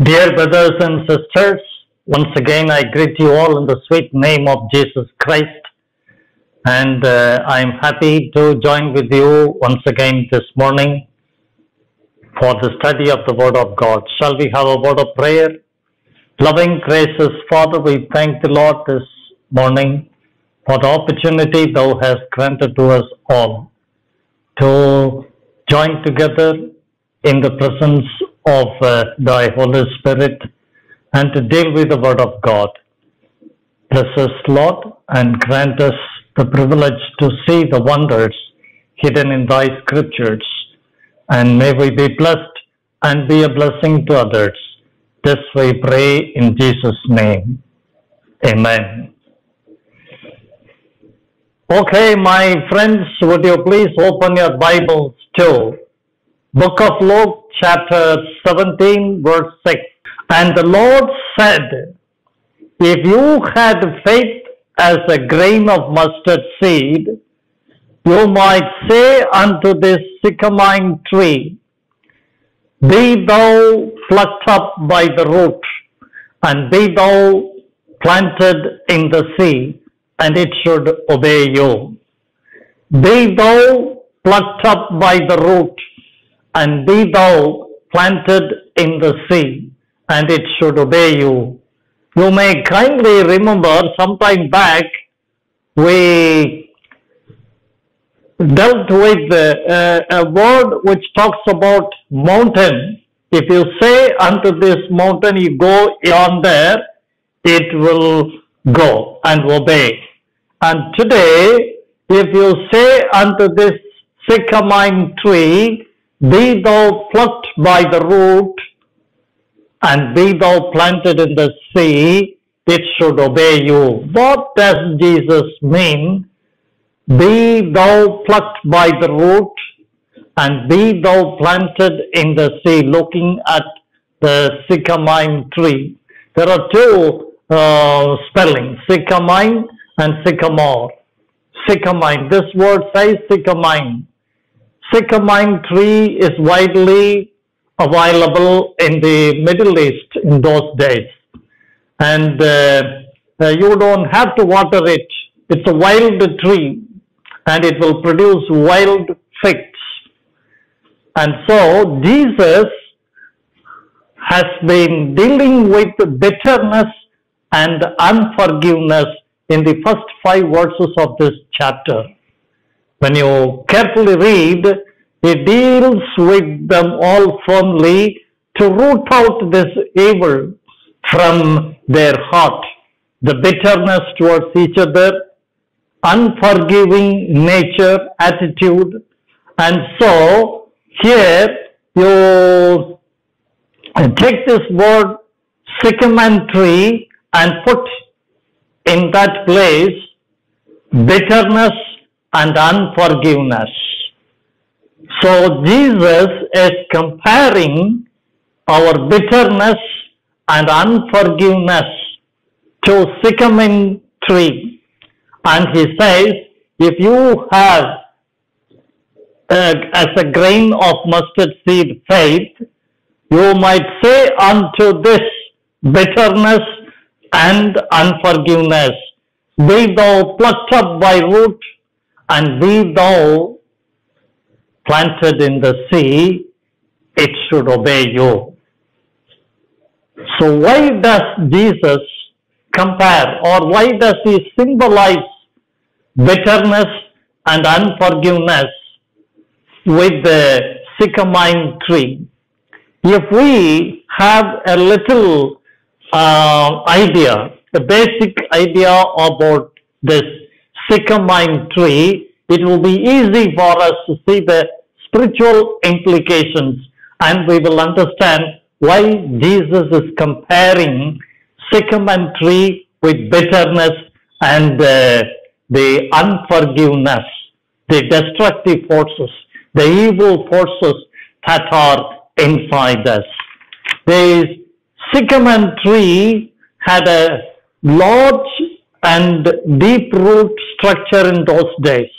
Dear brothers and sisters, once again I greet you all in the sweet name of Jesus Christ, and I am happy to join with you once again this morning for the study of the Word of God. Shall we have a word of prayer? Loving, gracious Father, we thank the Lord this morning for the opportunity Thou hast granted to us all to join together in the presence of Thy Holy Spirit and to deal with the Word of God. Bless us, Lord, and grant us the privilege to see the wonders hidden in Thy Scriptures. And may we be blessed and be a blessing to others. This we pray in Jesus' name. Amen. Okay, my friends, would you please open your Bibles to Book of Luke, chapter 17, verse 6. And the Lord said, if you had faith as a grain of mustard seed, you might say unto this sycamore tree, be thou plucked up by the root, and be thou planted in the sea, and it should obey you. Be thou plucked up by the root, and be thou planted in the sea, and it should obey you. You may kindly remember sometime back we dealt with a word which talks about mountain. If you say unto this mountain, you go yonder, it will go and obey. And today, if you say unto this sycamore tree, be thou plucked by the root, and be thou planted in the sea, it should obey you. What does Jesus mean? Be thou plucked by the root, and be thou planted in the sea, looking at the sycamore tree. There are two spellings, sycamore and sycamore. Sycamore, this word says sycamore. Sycamore tree is widely available in the Middle East in those days. And you don't have to water it. It's a wild tree and it will produce wild figs. And so Jesus has been dealing with bitterness and unforgiveness in the first 5 verses of this chapter. When you carefully read, he deals with them all firmly to root out this evil from their heart, the bitterness towards each other, unforgiving nature, attitude. And so here you take this word sycamore tree and put in that place bitterness and unforgiveness. So Jesus is comparing our bitterness and unforgiveness to sycamore tree. And he says, if you have as a grain of mustard seed faith, you might say unto this bitterness and unforgiveness, be thou plucked up by root, and be thou planted in the sea, it should obey you. So why does Jesus compare, or why does he symbolize bitterness and unforgiveness with the sycamore tree? If we have a little idea, a basic idea about this sycamore tree, it will be easy for us to see the spiritual implications, and we will understand why Jesus is comparing sycamore tree with bitterness and the unforgiveness, the destructive forces, the evil forces that are inside us. The sycamore tree had a large and deep root structure in those days.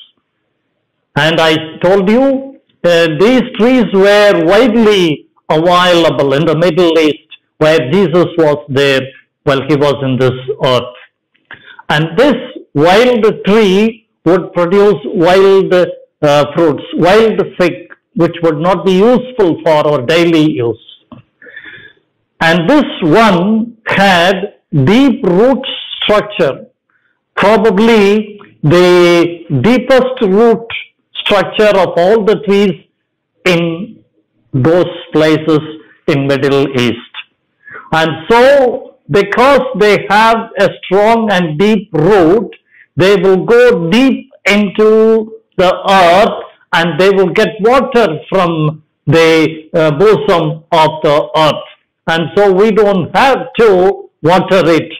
And I told you, these trees were widely available in the Middle East where Jesus was there while he was in this earth. And this wild tree would produce wild fruits, wild fig, which would not be useful for our daily use. And this one had deep root structure, probably the deepest root structure of all the trees in those places in Middle East. And so, because they have a strong and deep root, they will go deep into the earth and they will get water from the bosom of the earth. And so we don't have to water it.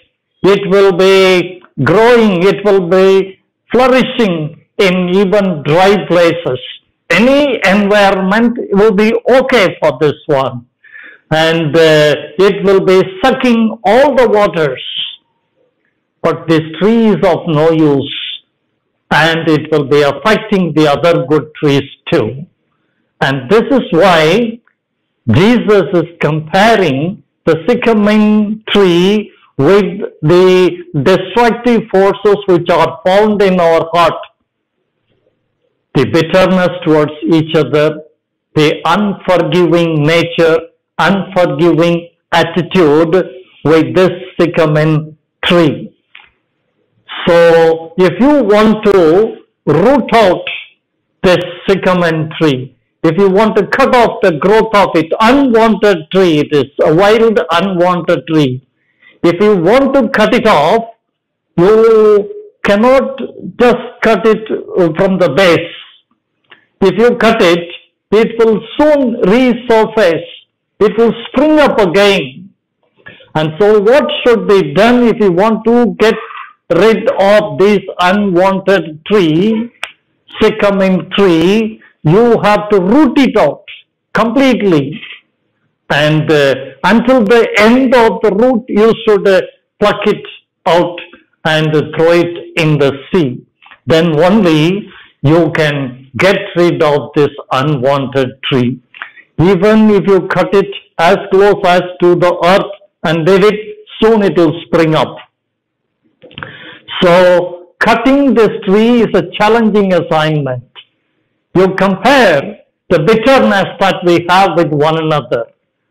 It will be growing, it will be flourishing in even dry places. Any environment will be okay for this one. And it will be sucking all the waters. But this tree is of no use. And it will be affecting the other good trees too. And this is why Jesus is comparing the sycamore tree with the destructive forces which are found in our heart. The bitterness towards each other, the unforgiving nature, unforgiving attitude with this sycamore tree. So, if you want to root out this sycamore tree, if you want to cut off the growth of it, unwanted tree, it is a wild unwanted tree. If you want to cut it off, you cannot just cut it from the base. If you cut it, it will soon resurface. It will spring up again. And so what should be done if you want to get rid of this unwanted tree, sycamore tree? You have to root it out completely. And until the end of the root, you should pluck it out and throw it in the sea. Then only you can get rid of this unwanted tree. Even if you cut it as close as to the earth and leave it, soon it will spring up. So, cutting this tree is a challenging assignment. You compare the bitterness that we have with one another,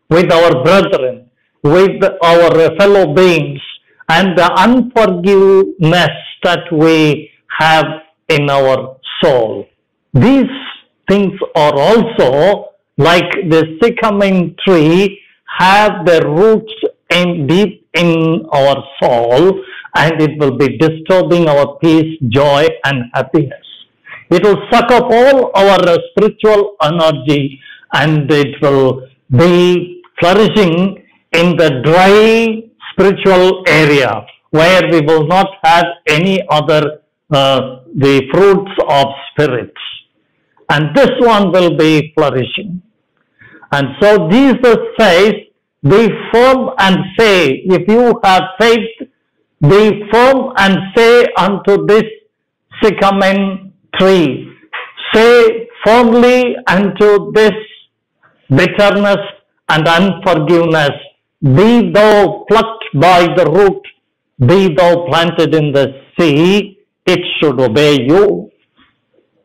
with our brethren, with our fellow beings, and the unforgiveness that we have in our soul. These things are also like the sycamore tree, have their roots deep in our soul, and it will be disturbing our peace, joy, and happiness. It will suck up all our spiritual energy, and it will be flourishing in the dry spiritual area where we will not have any other the fruits of spirits. And this one will be flourishing. And so Jesus says, be firm and say, if you have faith, be firm and say unto this sycamore tree, say firmly unto this bitterness and unforgiveness, be thou plucked by the root, be thou planted in the sea, it should obey you.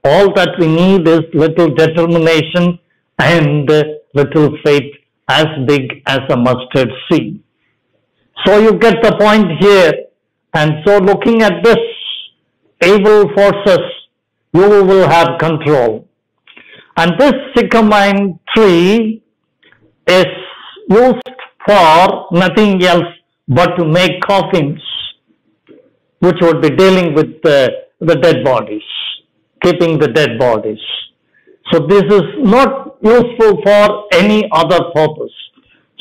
All that we need is little determination and little faith as big as a mustard seed. So you get the point here. And so looking at this evil forces, you will have control. And this sycamore tree is used for nothing else but to make coffins, which would be dealing with the dead bodies, keeping the dead bodies. So this is not useful for any other purpose.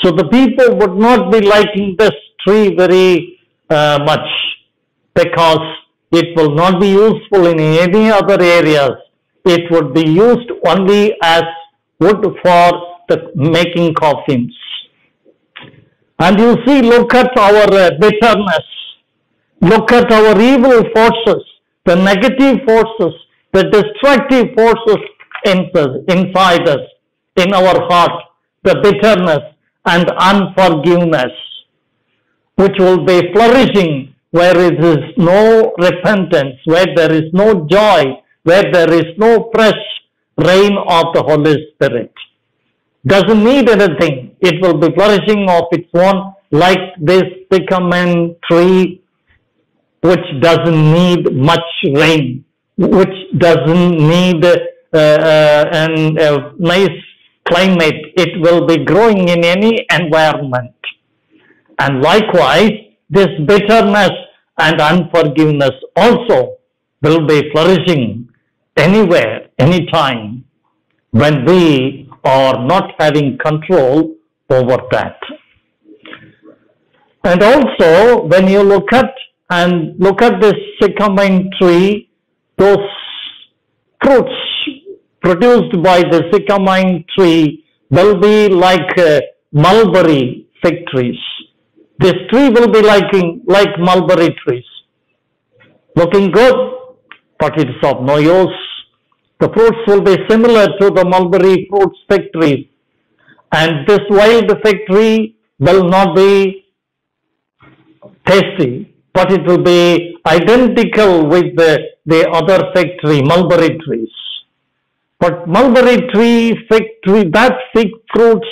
So the people would not be liking this tree very much, because it will not be useful in any other areas. It would be used only as wood for the making coffins. And you see, look at our bitterness. Look at our evil forces, the negative forces, the destructive forces inside us, in our heart, the bitterness and unforgiveness, which will be flourishing where there is no repentance, where there is no joy, where there is no fresh rain of the Holy Spirit. Doesn't need anything. It will be flourishing of its own, like this sycamore tree, which doesn't need much rain, which doesn't need a nice climate. It will be growing in any environment. And likewise, this bitterness and unforgiveness also will be flourishing anywhere, anytime, when we are not having control over that. And also, when you look at this sycamore tree, those fruits produced by the sycamore tree will be like mulberry fig trees. This tree will be like mulberry trees, looking good, but it is of no use. The fruits will be similar to the mulberry fruits fig tree, and this wild fig tree will not be tasty, but it will be identical with the other fig tree, mulberry trees. But mulberry tree, fig tree, that fig fruits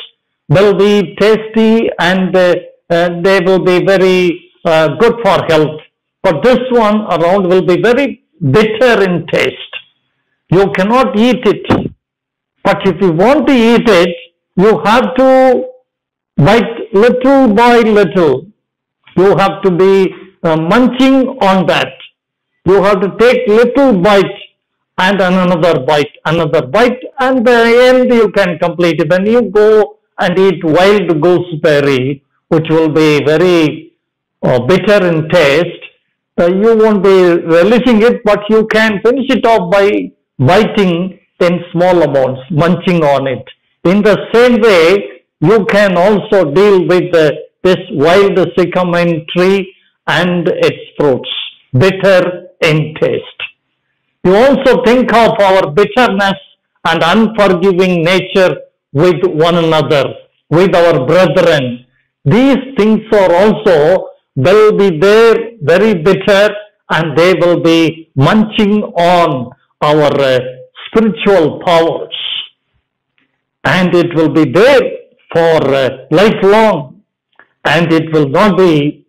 will be tasty and they will be very good for health. But this one around will be very bitter in taste. You cannot eat it. But if you want to eat it, you have to bite little by little. You have to be munching on that. You have to take little bite and another bite, and at the end you can complete it. When you go and eat wild gooseberry, which will be very bitter in taste, you won't be relishing it, but you can finish it off by biting in small amounts, munching on it. In the same way, you can also deal with this wild sycamore tree and its fruits, bitter in taste. You also think of our bitterness and unforgiving nature with one another, with our brethren. These things are also will be there, very bitter, and they will be munching on our spiritual powers. And it will be there for lifelong, and it will not be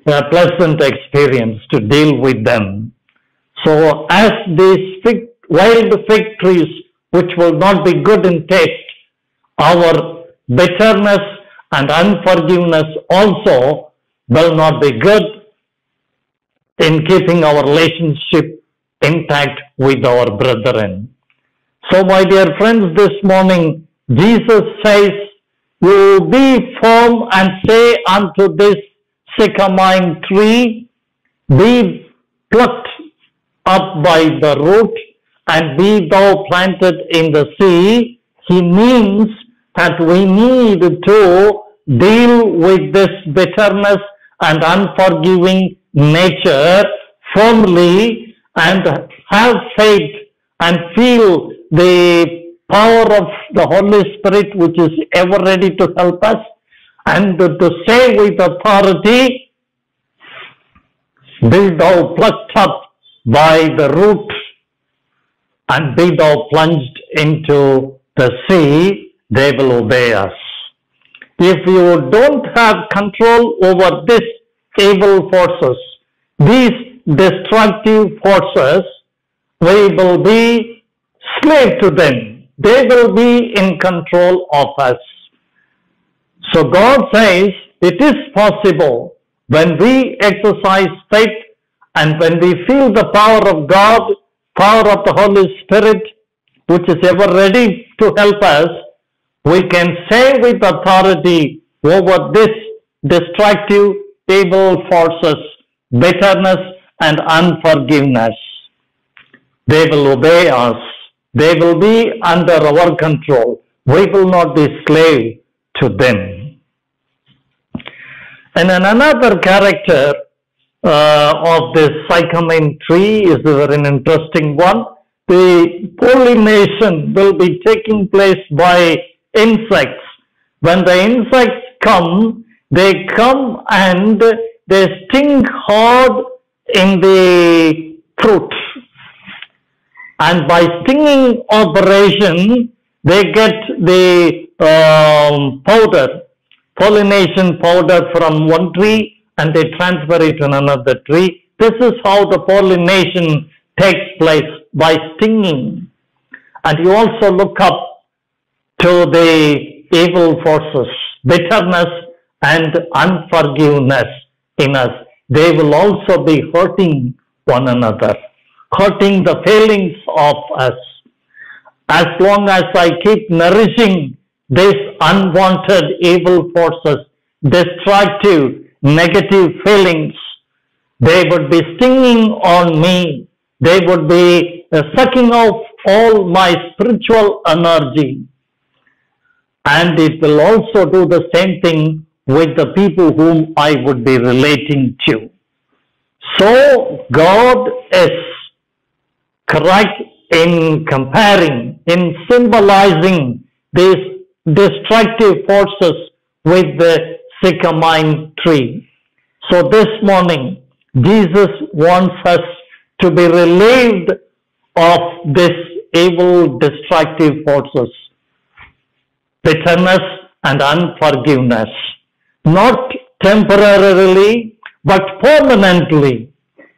a pleasant experience to deal with them. So as these wild fig trees, which will not be good in taste, our bitterness and unforgiveness also will not be good in keeping our relationship intact with our brethren. So my dear friends, this morning Jesus says, "You be firm and say unto this sycamore tree, be plucked up by the root and be thou planted in the sea." He means that we need to deal with this bitterness and unforgiving nature firmly and have faith and feel the power of the Holy Spirit, which is ever ready to help us, and to say with authority, "Be thou plucked up by the root and be thou plunged into the sea," they will obey us. If you don't have control over these evil forces, these destructive forces, we will be slave to them. They will be in control of us. So God says it is possible when we exercise faith and when we feel the power of God, power of the Holy Spirit, which is ever ready to help us, we can say with authority over this destructive evil forces, bitterness and unforgiveness. They will obey us. They will be under our control. We will not be slave to them. And then another character of this sycamore tree is a very interesting one. The pollination will be taking place by insects. When the insects they come and they sting hard in the fruit. And by stinging operation, they get the powder, pollination powder from one tree, and they transfer it to another tree. This is how the pollination takes place, by stinging. And you also look up to the evil forces, bitterness and unforgiveness in us. They will also be hurting one another, hurting the feelings of us. As long as I keep nourishing these unwanted evil forces, destructive, negative feelings, they would be stinging on me. They would be sucking off all my spiritual energy. And it will also do the same thing with the people whom I would be relating to. So God is correct in comparing, in symbolizing these destructive forces with the sycamine tree. So this morning, Jesus wants us to be relieved of this evil destructive forces, bitterness and unforgiveness, not temporarily but permanently.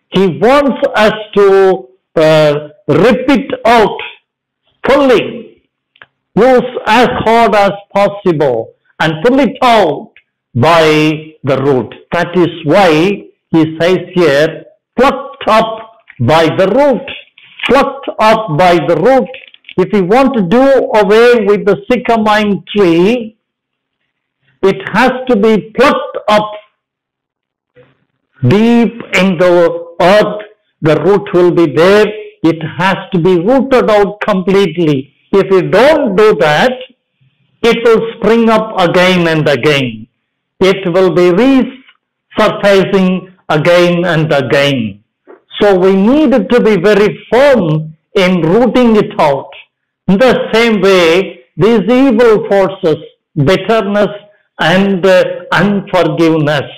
He wants us to rip it out fully, use as hard as possible and pull it out by the root. That is why he says here, plucked up by the root, plucked up by the root. If you want to do away with the sycamine tree, it has to be plucked up deep in the earth. The root will be there. It has to be rooted out completely. If you don't do that, it will spring up again and again. It will be resurfacing again and again. So we need to be very firm in rooting it out. In the same way, these evil forces, bitterness and unforgiveness,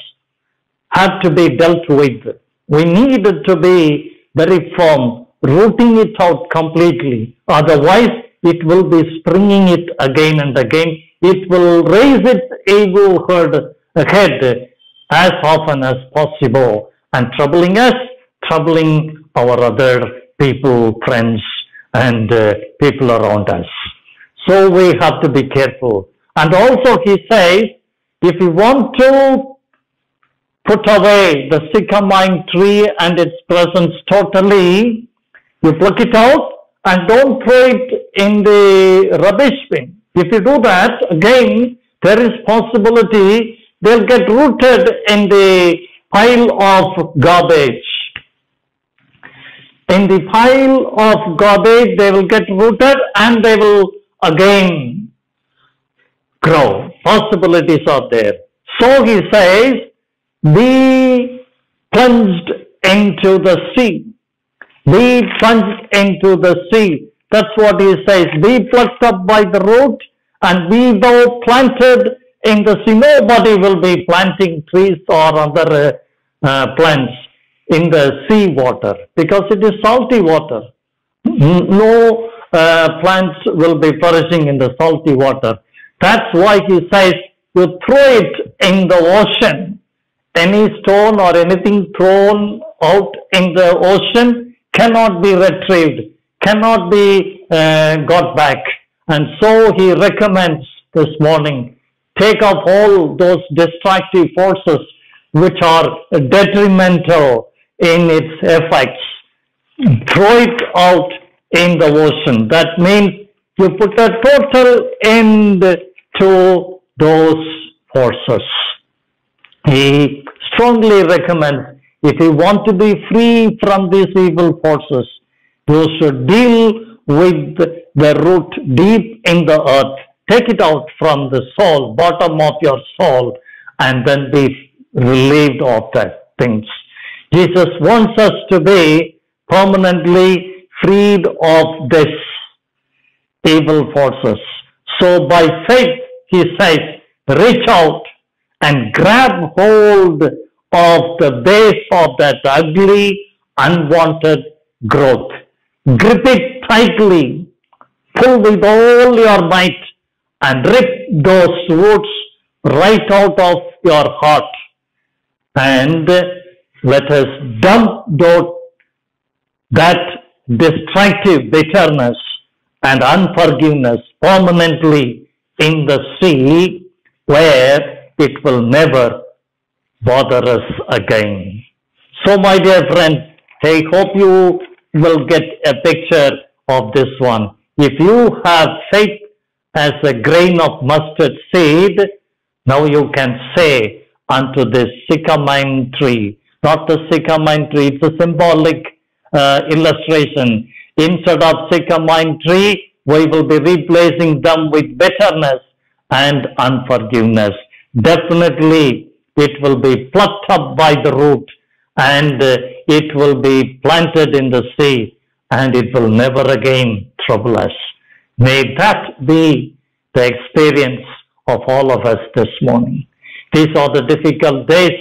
have to be dealt with. We need to be very firm, rooting it out completely. Otherwise, it will be springing it again and again. It will raise its evil head as often as possible and troubling us, troubling our other people, friends, and people around us. So we have to be careful. And also he says, if you want to put away the sycamine tree and its presence totally, you pluck it out and don't throw it in the rubbish bin. If you do that, again, there is possibility they'll get rooted in the pile of garbage. In the pile of garbage, they will get rooted and they will again grow. Possibilities are there. So he says, be plunged into the sea. Be plunged into the sea. That's what he says. Be plucked up by the root and be thou planted in the sea. Nobody will be planting trees or other plants in the sea water because it is salty water. No plants will be flourishing in the salty water. That's why he says you throw it in the ocean. Any stone or anything thrown out in the ocean cannot be retrieved, cannot be got back. And so he recommends this morning, take off all those destructive forces which are detrimental in its effects. Throw it out in the ocean. That means you put a total end to those forces. He strongly recommends, if you want to be free from these evil forces, you should deal with the root deep in the earth. Take it out from the soul, bottom of your soul, and then be relieved of that things. Jesus wants us to be permanently freed of this evil forces. So by faith, he says, reach out and grab hold of the base of that ugly, unwanted growth. Grip it tightly, pull with all your might, and rip those roots right out of your heart. And let us dump that destructive bitterness and unforgiveness permanently in the sea, where it will never bother us again. So, my dear friend, I hope you will get a picture of this one. If you have faith as a grain of mustard seed, now you can say unto this sycamine tree, not the sycamine tree, it's a symbolic illustration. Instead of sycamine tree, we will be replacing them with bitterness and unforgiveness. Definitely, it will be plucked up by the root, and it will be planted in the sea, and it will never again trouble us. May that be the experience of all of us this morning. These are the difficult days.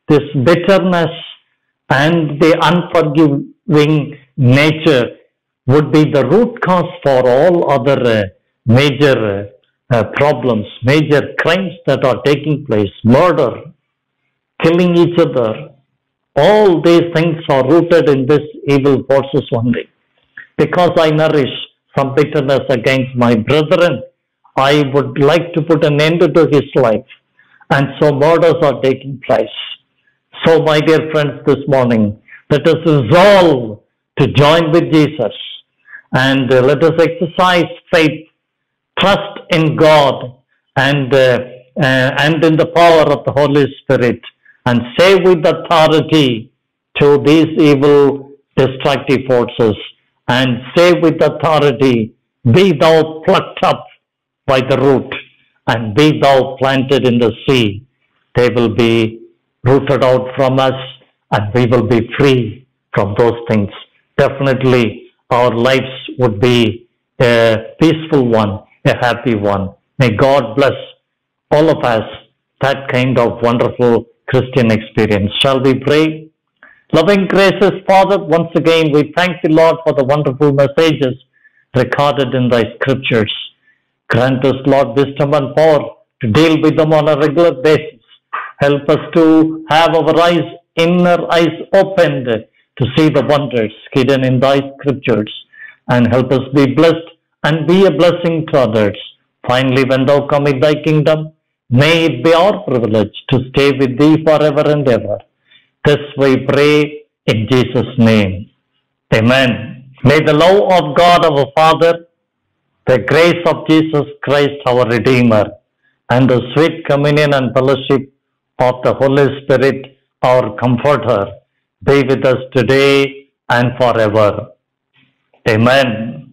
This bitterness and the unforgiving nature would be the root cause for all other major problems, major crimes that are taking place, murder, killing each other. All these things are rooted in this evil forces only. Because I nourish some bitterness against my brethren, I would like to put an end to his life. And so murders are taking place. So, my dear friends, this morning, let us resolve to join with Jesus, and let us exercise faith, trust in God, and in the power of the Holy Spirit, and say with authority to these evil destructive forces, and say with authority, be thou plucked up by the root, and be thou planted in the sea. They will be rooted out from us, and we will be free from those things. Definitely, our lives would be a peaceful one, a happy one. May God bless all of us that kind of wonderful Christian experience. Shall we pray? Loving gracious Father, once again we thank the Lord for the wonderful messages recorded in thy scriptures. Grant us, Lord, wisdom and power to deal with them on a regular basis. Help us to have our inner eyes opened to see the wonders hidden in thy scriptures, and help us be blessed and be a blessing to others. Finally, when thou come in thy kingdom, may it be our privilege to stay with thee forever and ever. This we pray in Jesus' name. Amen. May the love of God our Father, the grace of Jesus Christ our Redeemer, and the sweet communion and fellowship of the Holy Spirit, our Comforter, be with us today and forever. Amen.